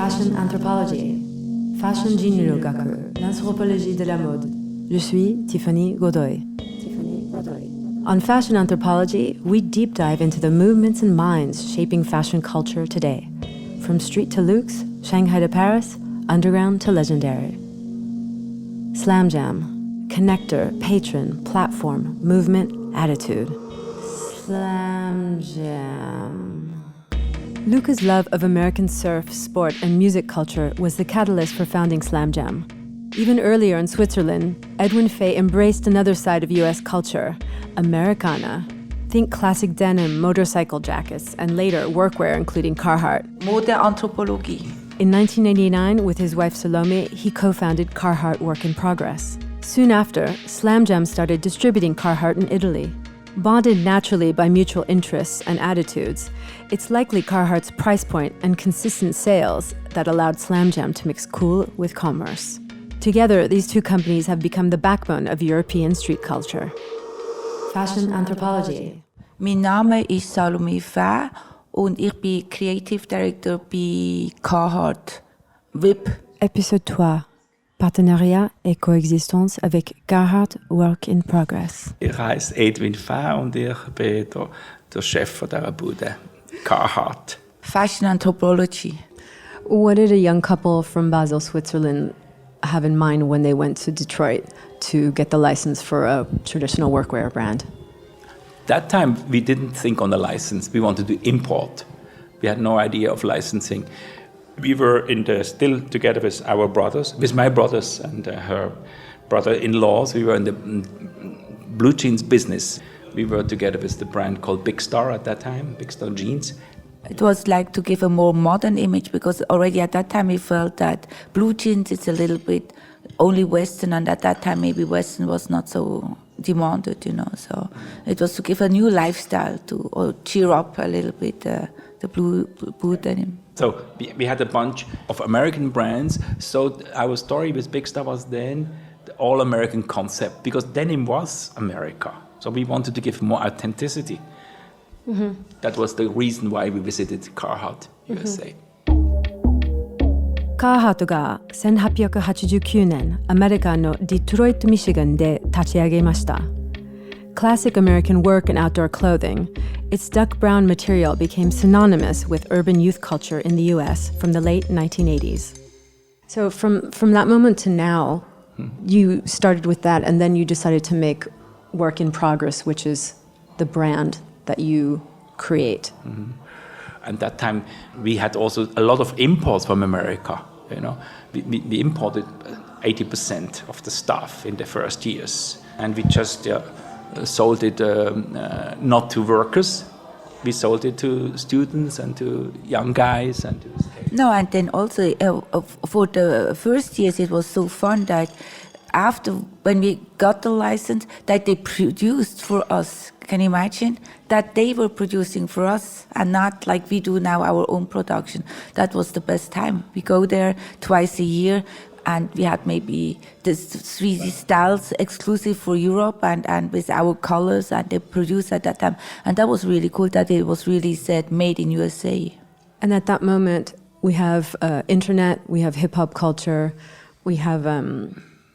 Fashion Anthropology, Fashion Jinryogaku, l'anthropologie de la mode. Je suis Tiffany Godoy. On Fashion Anthropology, we deep dive into the movements and minds shaping fashion culture today. From street to luxe, Shanghai to Paris, underground to legendary. Slam Jam, connector, patron, platform, movement, attitude. Slam Jam. Luca's love of American surf, sport, and music culture was the catalyst for founding Slam Jam. Even earlier in Switzerland, Edwin Faeh embraced another side of US culture, Americana. Think classic denim, motorcycle jackets, and later workwear including Carhartt. Mode Anthropology. In 1989, with his wife Salomi, he co-founded Carhartt Work in Progress. Soon after, Slam Jam started distributing Carhartt in Italy. Bonded naturally by mutual interests and attitudes, it's likely Carhartt's price point and consistent sales that allowed Slam Jam to mix cool with commerce. Together, these two companies have become the backbone of European street culture. Fashion Anthropology. Mein Name ist Salome Faeh und ich bin Creative Director bei Carhartt WIP. Épisode 3. Partenariat et coexistence avec Carhartt Work in Progress. Ich heiße Edwin Faeh und ich bin der Chef von dieser Bude, Carhartt. Fashion Anthropology. What did a young couple from Basel, Switzerland have in mind when they went to Detroit to get the license for a traditional workwear brand? That time we didn't think on the license. We wanted to import. We had no idea of licensing. We were still together with our brothers, with my brothers and her brother-in-laws. We were in the blue jeans business. We were together with the brand called Big Star at that time, Big Star Jeans. It was like to give a more modern image because already at that time we felt that blue jeans is a little bit only Western, and at that time maybe Western was not so demanded, So it was to give a new lifestyle or cheer up a little bit the blue denim. So we had a bunch of American brands. So our story with Big Star was then the all-American concept because denim was America. So we wanted to give more authenticity. Mm-hmm. That was the reason why we visited Carhartt, USA. カーハットが1889年、アメリカのデトロイト、ミシガンで立ち上げました。Classic American work and outdoor clothing, its duck brown material became synonymous with urban youth culture in the US from the late 1980s. So from that moment to now, you started with that and then you decided to make Work in Progress, which is the brand that you create. Mm-hmm. And that time we had also a lot of imports from America. We imported 80% of the stuff in the first years, and we just sold it not to workers. We sold it to students and to young guys and to No, and then also for the first years it was so fun that after when we got the license that they produced for us. Can you imagine that they were producing for us and not like we do now our own production? That was the best time. We go there twice a year and we had maybe this 3D styles exclusive for Europe and with our colors, and they produced at that time. And that was really cool that it was really said made in USA. And at that moment, we have internet, we have hip-hop culture, we have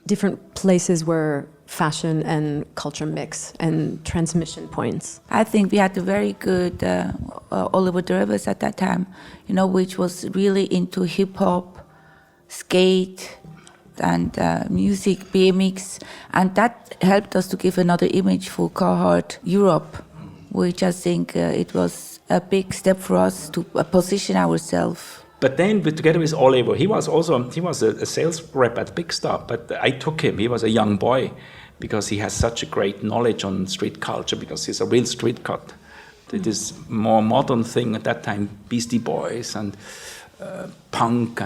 different places where fashion and culture mix and transmission points. I think we had a very good Oliver Drivers at that time, which was really into hip-hop, skate, and music, BMX, and that helped us to give another image for Carhartt Europe, which I think it was a big step for us to position ourselves. But then, together with Oliver, he was a sales rep at Big Star, but I took him. He was a young boy because he has such a great knowledge on street culture because he's a real street cut. It is more modern thing at that time, Beastie Boys and punk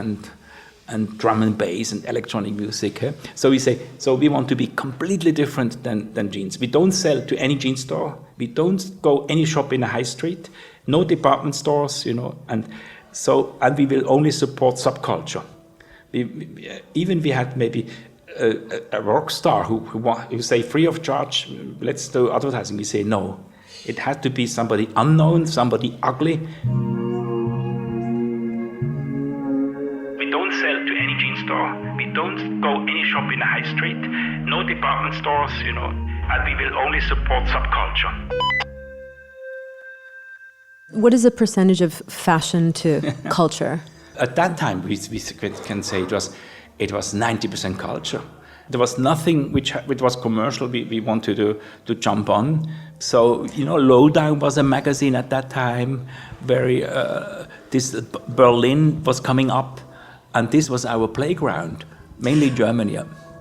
and drum and bass and electronic music. So we say, we want to be completely different than jeans. We don't sell to any jean store. We don't go any shop in a high street. No department stores, and we will only support subculture. We had maybe a rock star who say free of charge, let's do advertising. We say no. It had to be somebody unknown, somebody ugly. bookstore. We don't go any shop in the high street, no department stores, and we will only support subculture. What is the percentage of fashion to culture? At that time, we can say it was 90% culture. There was nothing which was commercial we wanted to jump on. So, Lowdown was a magazine at that time. This Berlin was coming up, and this was our playground, mainly Germany.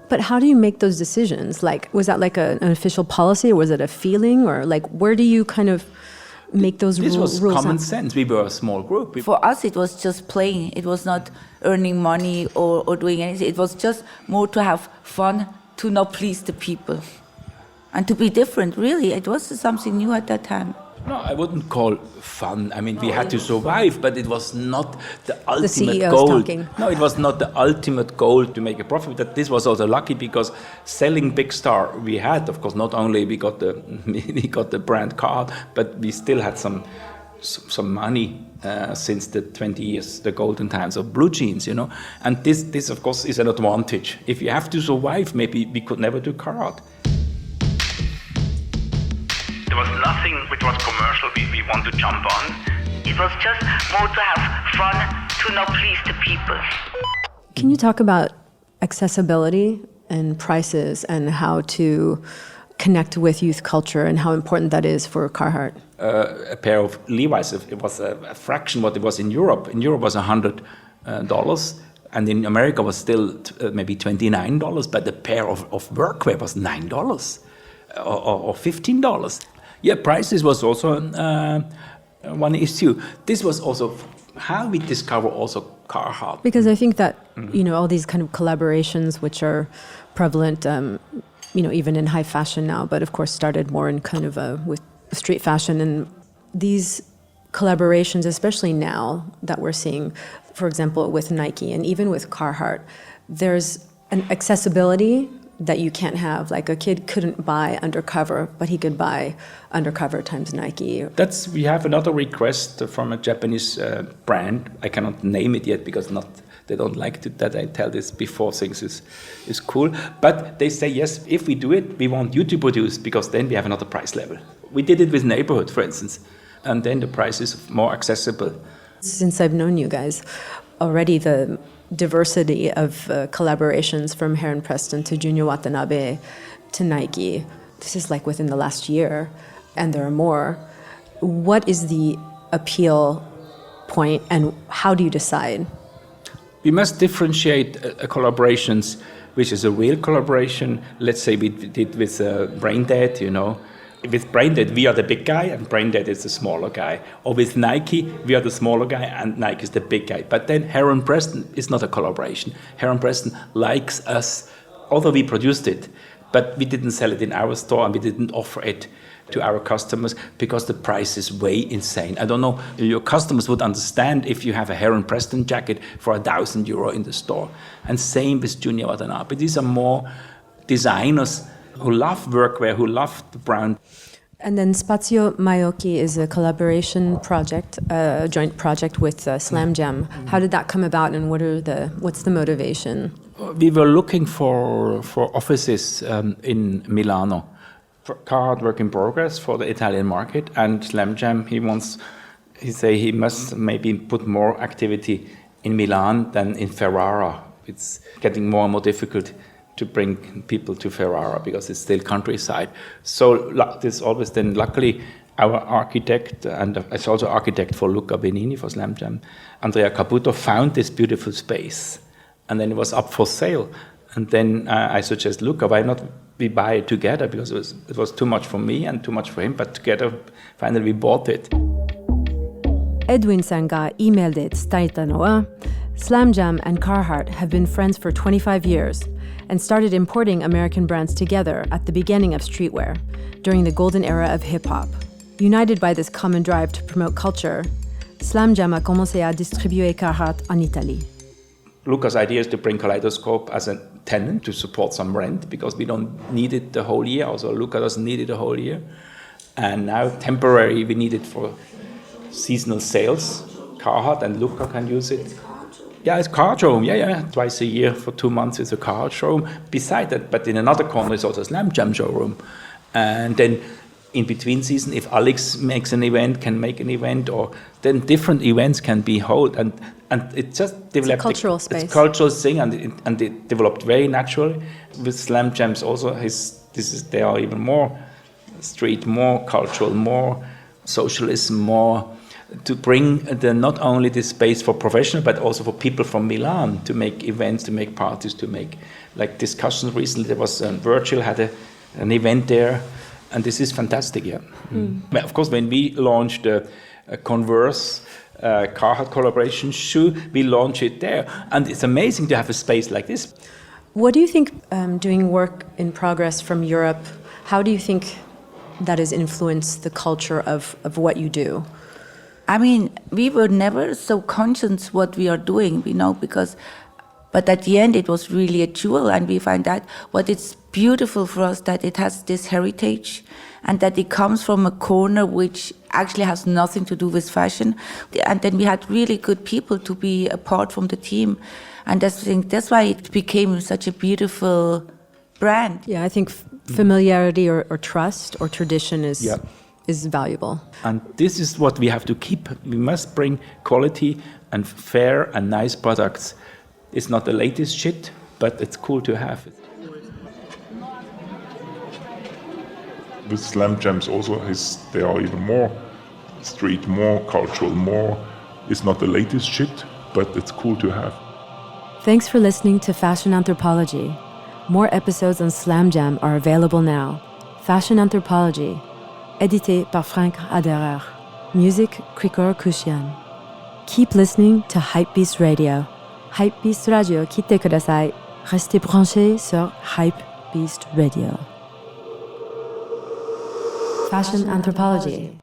But how do you make those decisions? Was that an official policy, or was it a feeling, or where do you kind of make those rules? This was common sense. We were a small group. For us, it was just playing. It was not earning money or doing anything. It was just more to have fun, to not please the people. And to be different, really. It was something new at that time. No, I wouldn't call fun. I mean, we had to survive, but it was not the ultimate CEO goal. talking. No, it was not the ultimate goal to make a profit. That this was also lucky because selling Big Star, we had, of course, not only we got the brand card, but we still had some money since the 20 years, the golden times of blue jeans, And this, of course, is an advantage. If you have to survive, maybe we could never do Carhartt. There was nothing which was commercial we want to jump on. It was just more to have fun, to not please the people. Can you talk about accessibility and prices and how to connect with youth culture and how important that is for Carhartt? A pair of Levi's, it was a fraction what it was in Europe. In Europe was $100, and in America was still maybe $29, but the pair of workwear was $9 or $15. Yeah, prices was also one issue. This was also how we discover also Carhartt. Because I think that, all these kind of collaborations which are prevalent, even in high fashion now, but of course started more in kind of with street fashion. And these collaborations, especially now that we're seeing, for example, with Nike and even with Carhartt, there's an accessibility that you can't have. Like a kid couldn't buy Undercover, but he could buy Undercover times Nike. We have another request from a Japanese brand. I cannot name it yet because they don't like that I tell this before things is cool. But they say, yes, if we do it, we want you to produce because then we have another price level. We did it with Neighborhood, for instance, and then the price is more accessible. Since I've known you guys, already the diversity of collaborations from Heron Preston to Junior Watanabe to Nike, this is within the last year, and there are more. What is the appeal point and how do you decide? We must differentiate collaborations, which is a real collaboration. Let's say we did with Braindead, With Braindead, we are the big guy, and Braindead is the smaller guy. Or with Nike, we are the smaller guy, and Nike is the big guy. But then Heron Preston is not a collaboration. Heron Preston likes us, although we produced it, but we didn't sell it in our store, and we didn't offer it to our customers because the price is way insane. I don't know, your customers would understand if you have a Heron Preston jacket for €1,000 in the store. And same with Junior Watanabe. These are more designers who love workwear, who love the brand. And then Spazio Maiocchi is a collaboration project, a joint project with Slam Jam. How did that come about, and what's the motivation? We were looking for offices in Milano. For Carhartt work in progress for the Italian market, and Slam Jam, he must maybe put more activity in Milan than in Ferrara. It's getting more and more difficult to bring people to Ferrara because it's still countryside. So this always then, luckily, our architect, and it's also architect for Luca Benini for Slam Jam, Andrea Caputo, found this beautiful space. And then it was up for sale. And then I suggest, Luca, why not we buy it together? Because it was too much for me and too much for him, but together, finally we bought it. Edwin Sanga emailed it Staitanoa. Slam Jam and Carhartt have been friends for 25 years and started importing American brands together at the beginning of streetwear, during the golden era of hip-hop. United by this common drive to promote culture, Slam Jam a commencé à distribuer Carhartt en Italie. Luca's idea is to bring Kaleidoscope as a tenant to support some rent because we don't need it the whole year. Also, Luca doesn't need it the whole year. And now, temporary, we need it for seasonal sales. Carhartt and Luca can use it. Yeah, it's Carhartt showroom. Yeah. Twice a year for 2 months is a Carhartt showroom. Beside that, but in another corner is also a Slam Jam showroom. And then in between season, if Alyx makes an event, can make an event, or then different events can be held, and it just developed. It's a cultural space. It's a cultural thing, and it developed very naturally. With Slam Jams also, they are even more street, more cultural, more socialism, more to bring not only this space for professional, but also for people from Milan to make events, to make parties, to make like discussions. Recently, there was Virgil had an event there. And this is fantastic, yeah. Well, of course, when we launched the Converse Carhartt collaboration shoe, we launched it there. And it's amazing to have a space like this. What do you think, doing work in progress from Europe, how do you think that has influenced the culture of what you do? I mean, we were never so conscious what we are doing, but at the end it was really a jewel, and we find that what it's beautiful for us that it has this heritage and that it comes from a corner which actually has nothing to do with fashion. And then we had really good people to be apart from the team, and that's why it became such a beautiful brand. Yeah, I think familiarity or trust or tradition is valuable. And this is what we have to keep. We must bring quality and fair and nice products. It's not the latest shit, but it's cool to have it. With Slam Jams also, they are even more street, more cultural, more. It's not the latest shit, but it's cool to have. Thanks for listening to Fashion Anthropology. More episodes on Slam Jam are available now. Fashion Anthropology, édité par Frank Aderer. Music, Krikor Kushian. Keep listening to HYPEBEAST Radio. HYPEBEAST Radio, quittez kudasai. Restez branchés sur HYPEBEAST Radio. Fashion Anthropology.